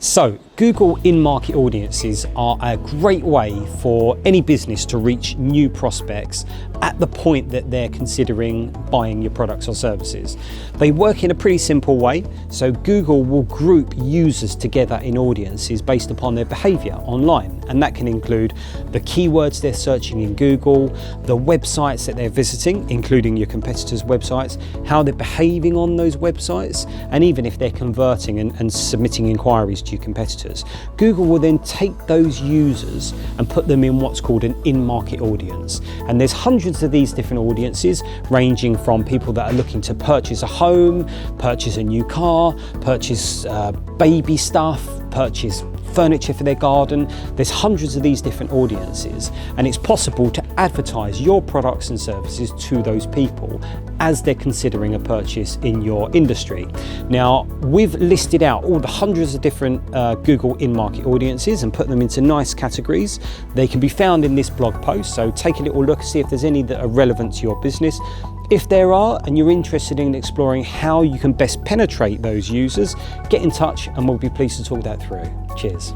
So, Google in-market audiences are a great way for any business to reach new prospects at the point that they're considering buying your products or services. They work in a pretty simple way. So Google will group users together in audiences based upon their behavior online. And that can include the keywords they're searching in Google, the websites that they're visiting, including your competitors' websites, how they're behaving on those websites, and even if they're converting and submitting inquiries to your competitors. Google will then take those users and put them in what's called an in-market audience. And there's hundreds of these different audiences, ranging from people that are looking to purchase a home, purchase a new car, purchase baby stuff, purchase furniture for their garden. There's hundreds of these different audiences, and it's possible to advertise your products and services to those people as they're considering a purchase in your industry. Now, we've listed out all the hundreds of different Google in-market audiences and put them into nice categories. They can be found in this blog post, so take a little look, see if there's any that are relevant to your business. If there are, and you're interested in exploring how you can best penetrate those users, get in touch and we'll be pleased to talk that through. Cheers.